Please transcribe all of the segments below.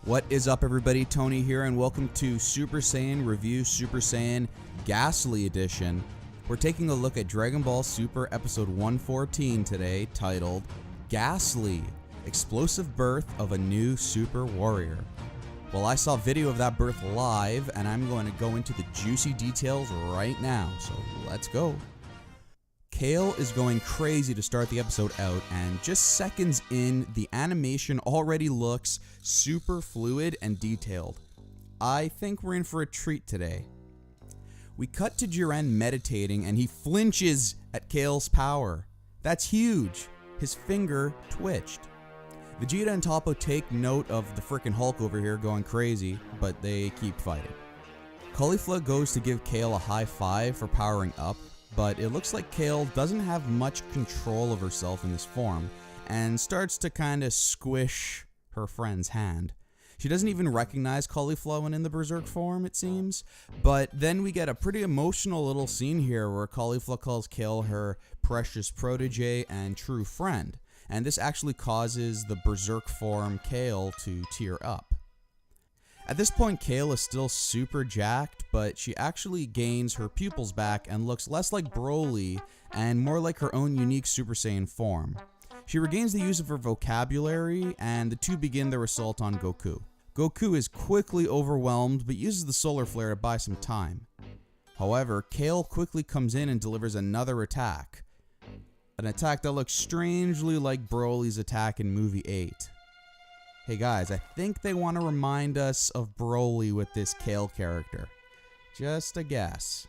What is up, everybody? Tony here, and welcome to Super Saiyan Review Super Saiyan Ghastly Edition. We're taking a look at Dragon Ball Super Episode 114 today, titled Ghastly, Explosive Birth of a New Super Warrior. Well, I saw video of that birth live, and I'm going to go into the juicy details right now, so let's go. Kale is going crazy to start the episode out, and just seconds in, the animation already looks super fluid and detailed. I think we're in for a treat today. We cut to Jiren meditating, and he flinches at Kale's power. That's huge. His finger twitched. Vegeta and Toppo take note of the frickin' Hulk over here going crazy, but they keep fighting. Caulifla goes to give Kale a high five for powering up, but it looks like Kale doesn't have much control of herself in this form, and starts to kinda squish her friend's hand. She doesn't even recognize Caulifla when in the Berserk form, it seems, but then we get a pretty emotional little scene here where Caulifla calls Kale her precious protege and true friend, and this actually causes the Berserk form Kale to tear up. At this point, Kale is still super jacked, but she actually gains her pupils back and looks less like Broly and more like her own unique Super Saiyan form. She regains the use of her vocabulary, and the two begin their assault on Goku. Goku is quickly overwhelmed, but uses the solar flare to buy some time. However, Kale quickly comes in and delivers another attack. An attack that looks strangely like Broly's attack in Movie 8. Hey guys, I think they want to remind us of Broly with this Kale character. Just a guess.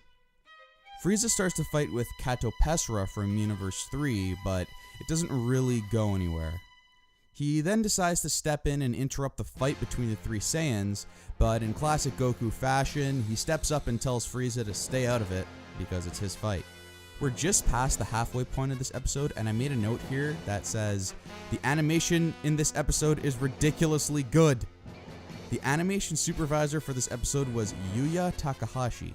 Frieza starts to fight with Kato Pesra from Universe 3, but it doesn't really go anywhere. He then decides to step in and interrupt the fight between the three Saiyans, but in classic Goku fashion, he steps up and tells Frieza to stay out of it, because it's his fight. We're just past the halfway point of this episode, and I made a note here that says, the animation in this episode is ridiculously good. The animation supervisor for this episode was Yuya Takahashi.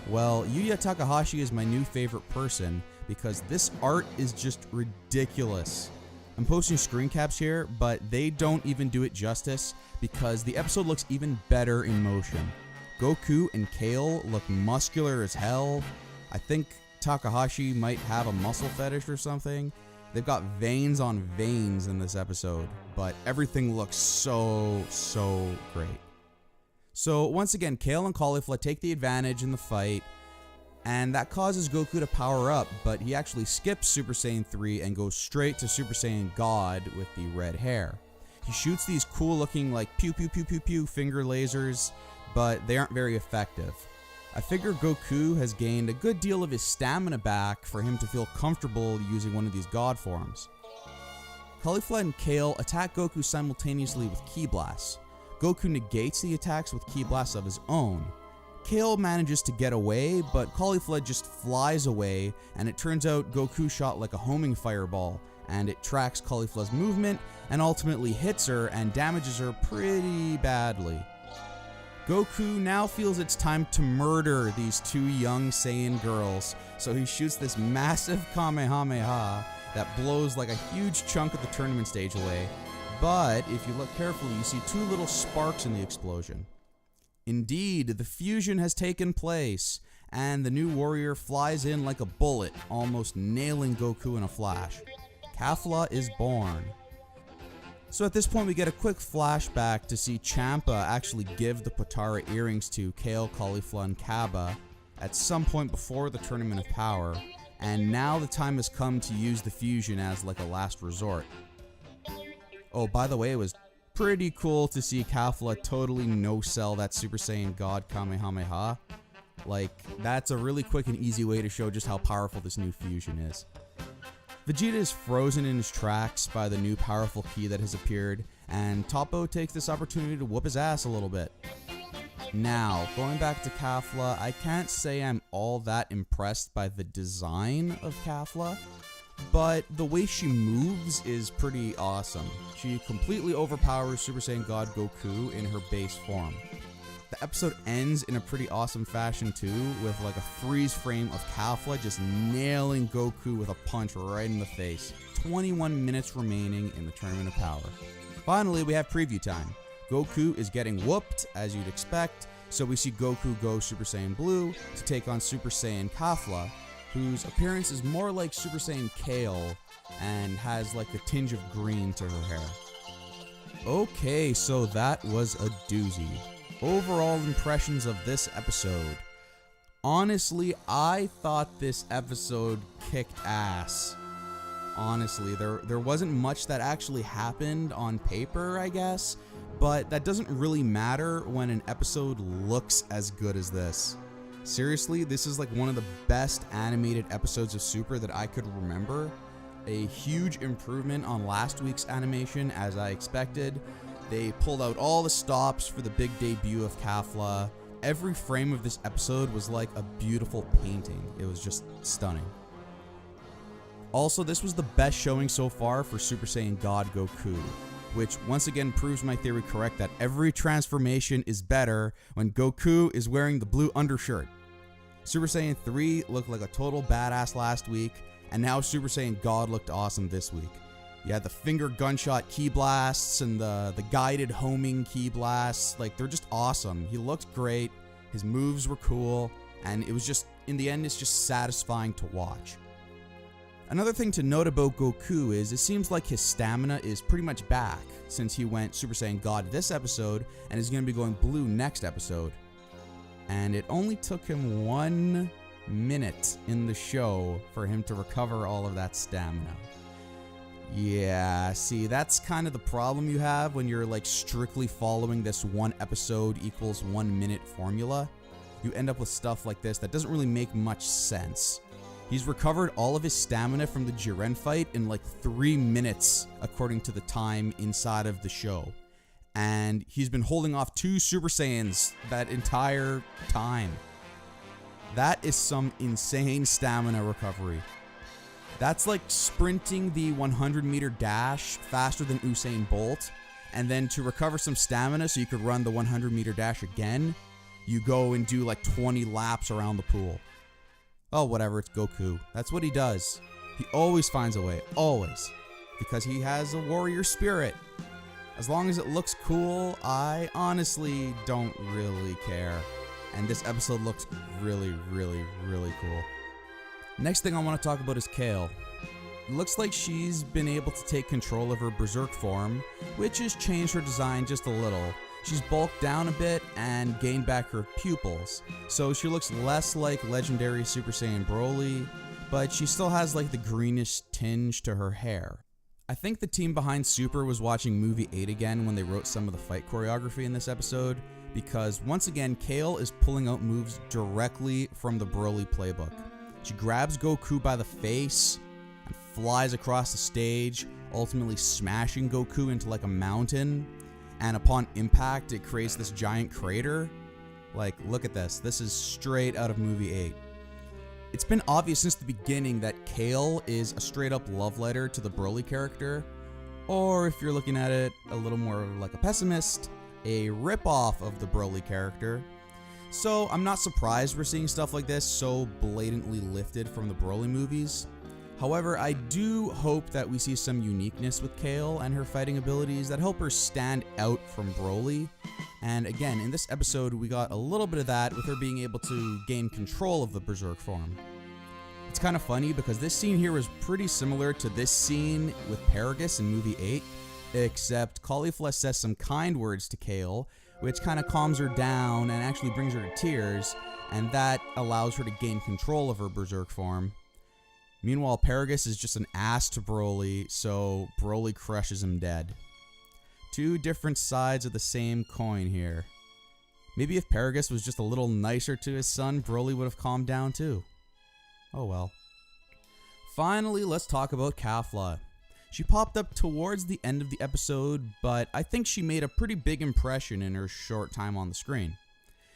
Well, Yuya Takahashi is my new favorite person, because this art is just ridiculous. I'm posting screen caps here, but they don't even do it justice, because the episode looks even better in motion. Goku and Kale look muscular as hell. I think Takahashi might have a muscle fetish or something. They've got veins on veins in this episode, but everything looks so great. So once again, Kale and Caulifla take the advantage in the fight, and that causes Goku to power up, but he actually skips Super Saiyan 3 and goes straight to Super Saiyan God with the red hair. He shoots these cool looking like pew pew pew pew pew finger lasers, but they aren't very effective. I figure Goku has gained a good deal of his stamina back for him to feel comfortable using one of these god forms. Caulifla and Kale attack Goku simultaneously with Ki Blasts. Goku negates the attacks with Ki Blasts of his own. Kale manages to get away, but Caulifla just flies away, and it turns out Goku shot like a homing fireball, and it tracks Caulifla's movement and ultimately hits her and damages her pretty badly. Goku now feels it's time to murder these two young Saiyan girls, so he shoots this massive Kamehameha that blows like a huge chunk of the tournament stage away, but if you look carefully, you see two little sparks in the explosion. Indeed, the fusion has taken place, and the new warrior flies in like a bullet, almost nailing Goku in a flash. Kafla is born. So at this point, we get a quick flashback to see Champa actually give the Potara earrings to Kale, Caulifla, and Kaba at some point before the Tournament of Power, and now the time has come to use the fusion as like a last resort. Oh, by the way, it was pretty cool to see Kafla totally no-sell that Super Saiyan God Kamehameha. Like, that's a really quick and easy way to show just how powerful this new fusion is. Vegeta is frozen in his tracks by the new powerful ki that has appeared, and Toppo takes this opportunity to whoop his ass a little bit. Now, going back to Kafla, I can't say I'm all that impressed by the design of Kafla, but the way she moves is pretty awesome. She completely overpowers Super Saiyan God Goku in her base form. The episode ends in a pretty awesome fashion too, with like a freeze frame of Kafla just nailing Goku with a punch right in the face. 21 minutes remaining in the Tournament of Power. Finally, we have preview time. Goku is getting whooped, as you'd expect, so we see Goku go Super Saiyan Blue to take on Super Saiyan Kafla, whose appearance is more like Super Saiyan Kale and has like a tinge of green to her hair. Okay, so that was a doozy. Overall impressions of this episode. Honestly, I thought this episode kicked ass. Honestly, there wasn't much that actually happened on paper, I guess, but that doesn't really matter when an episode looks as good as this. Seriously, this is like one of the best animated episodes of Super that I could remember. A huge improvement on last week's animation, as I expected. They pulled out all the stops for the big debut of Kafla. Every frame of this episode was like a beautiful painting. It was just stunning. Also, this was the best showing so far for Super Saiyan God Goku, which once again proves my theory correct that every transformation is better when Goku is wearing the blue undershirt. Super Saiyan 3 looked like a total badass last week, and now Super Saiyan God looked awesome this week. You had the finger gunshot ki blasts and the guided homing ki blasts. Like, they're just awesome. He looked great, his moves were cool, and it was just, in the end, it's just satisfying to watch. Another thing to note about Goku is it seems like his stamina is pretty much back since he went Super Saiyan God this episode and is going to be going blue next episode. And it only took him 1 minute in the show for him to recover all of that stamina. Yeah, see, that's kind of the problem you have when you're like strictly following this 1 episode equals 1 minute formula. You end up with stuff like this that doesn't really make much sense. He's recovered all of his stamina from the Jiren fight in like 3 minutes, according to the time inside of the show. And he's been holding off 2 Super Saiyans that entire time. That is some insane stamina recovery. That's like sprinting the 100-meter dash faster than Usain Bolt, and then to recover some stamina so you could run the 100-meter dash again, you go and do like 20 laps around the pool. Oh, whatever, it's Goku. That's what he does. He always finds a way, always. Because he has a warrior spirit. As long as it looks cool, I honestly don't really care. And this episode looks really, really, really cool. Next thing I want to talk about is Kale. It looks like she's been able to take control of her berserk form, which has changed her design just a little. She's bulked down a bit and gained back her pupils, so she looks less like legendary Super Saiyan Broly, but she still has like the greenish tinge to her hair. I think the team behind Super was watching movie 8 again when they wrote some of the fight choreography in this episode, because once again Kale is pulling out moves directly from the Broly playbook. She grabs Goku by the face and flies across the stage, ultimately smashing Goku into like a mountain. And upon impact, it creates this giant crater. Like, look at this. This is straight out of movie 8. It's been obvious since the beginning that Kale is a straight up love letter to the Broly character. Or if you're looking at it a little more like a pessimist, a ripoff of the Broly character. So I'm not surprised we're seeing stuff like this so blatantly lifted from the Broly movies. However, I do hope that we see some uniqueness with Kale and her fighting abilities that help her stand out from Broly. And again, in this episode, we got a little bit of that with her being able to gain control of the berserk form. It's kind of funny because this scene here is pretty similar to this scene with Paragus in movie 8, except Caulifla says some kind words to Kale, which kind of calms her down and actually brings her to tears, and that allows her to gain control of her berserk form. Meanwhile, Paragus is just an ass to Broly, so Broly crushes him dead. 2 different sides of the same coin here. Maybe if Paragus was just a little nicer to his son, Broly would have calmed down too. Oh well. Finally, let's talk about Kafla. She popped up towards the end of the episode, but I think she made a pretty big impression in her short time on the screen.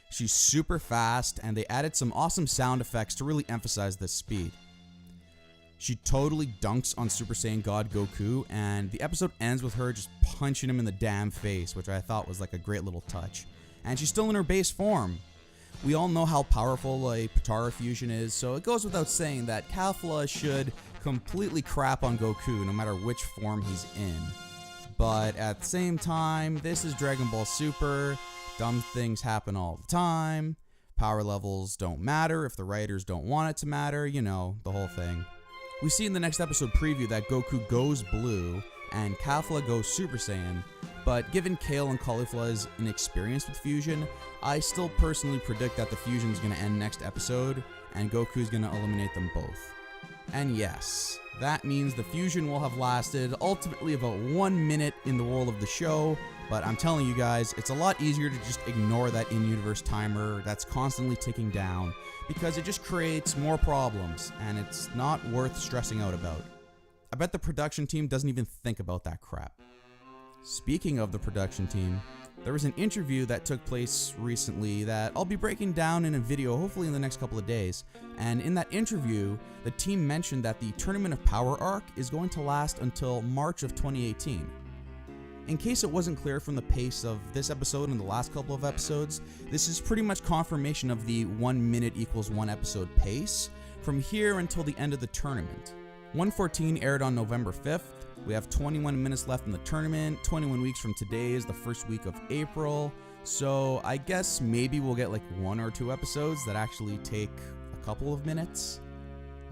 She's super fast, and they added some awesome sound effects to really emphasize this speed. She totally dunks on Super Saiyan God Goku, and the episode ends with her just punching him in the damn face, which I thought was like a great little touch. And she's still in her base form. We all know how powerful a Potara fusion is, so it goes without saying that Kafla should completely crap on Goku no matter which form he's in. But at the same time, this is Dragon Ball Super. Dumb things happen all the time. Power levels don't matter if the writers don't want it to matter, you know, the whole thing. We see in the next episode preview that Goku goes blue and Kafla goes Super Saiyan, but given Kale and Caulifla's inexperience with fusion, I still personally predict that the fusion is going to end next episode and Goku is going to eliminate them both. And yes, that means the fusion will have lasted ultimately about 1 minute in the world of the show, but I'm telling you guys, it's a lot easier to just ignore that in-universe timer that's constantly ticking down because it just creates more problems and it's not worth stressing out about. I bet the production team doesn't even think about that crap. Speaking of the production team, there was an interview that took place recently that I'll be breaking down in a video hopefully in the next couple of days, and in that interview, the team mentioned that the Tournament of Power arc is going to last until March of 2018. In case it wasn't clear from the pace of this episode and the last couple of episodes, this is pretty much confirmation of the 1 minute equals 1 episode pace from here until the end of the tournament. 114 aired on November 5th. We have 21 minutes left in the tournament. 21 weeks from today is the first week of April. So I guess maybe we'll get like 1 or 2 episodes that actually take a couple of minutes.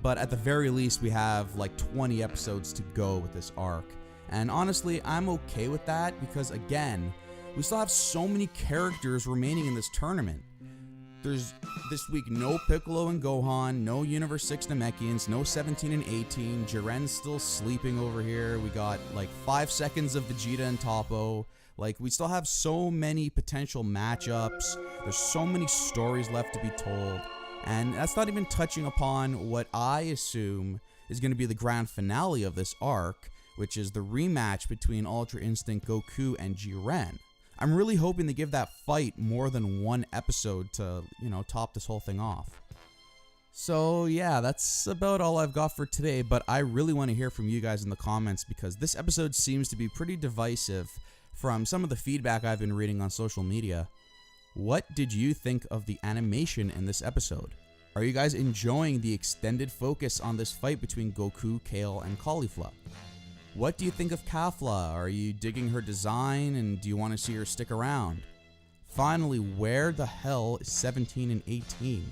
But at the very least, we have like 20 episodes to go with this arc. And honestly, I'm okay with that because again, we still have so many characters remaining in this tournament. There's this week no Piccolo and Gohan, no Universe 6 Namekians, no 17 and 18, Jiren's still sleeping over here, we got like 5 seconds of Vegeta and Toppo, like we still have so many potential matchups, there's so many stories left to be told, and that's not even touching upon what I assume is going to be the grand finale of this arc, which is the rematch between Ultra Instinct Goku and Jiren. I'm really hoping to give that fight more than 1 episode to, top this whole thing off. So yeah, that's about all I've got for today, but I really want to hear from you guys in the comments because this episode seems to be pretty divisive from some of the feedback I've been reading on social media. What did you think of the animation in this episode? Are you guys enjoying the extended focus on this fight between Goku, Kale, and Caulifla? What do you think of Kafla? Are you digging her design and do you want to see her stick around? Finally, where the hell is 17 and 18?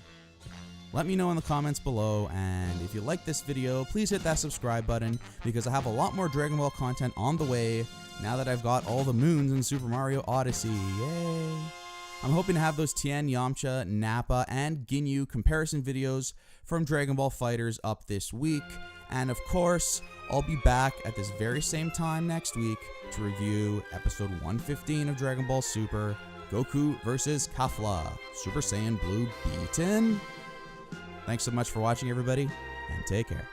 Let me know in the comments below, and if you like this video, please hit that subscribe button because I have a lot more Dragon Ball content on the way now that I've got all the moons in Super Mario Odyssey. Yay! I'm hoping to have those Tien, Yamcha, Nappa, and Ginyu comparison videos from Dragon Ball FighterZ up this week. And of course, I'll be back at this very same time next week to review episode 115 of Dragon Ball Super, Goku vs. Kafla, Super Saiyan Blue beaten? Thanks so much for watching everybody, and take care.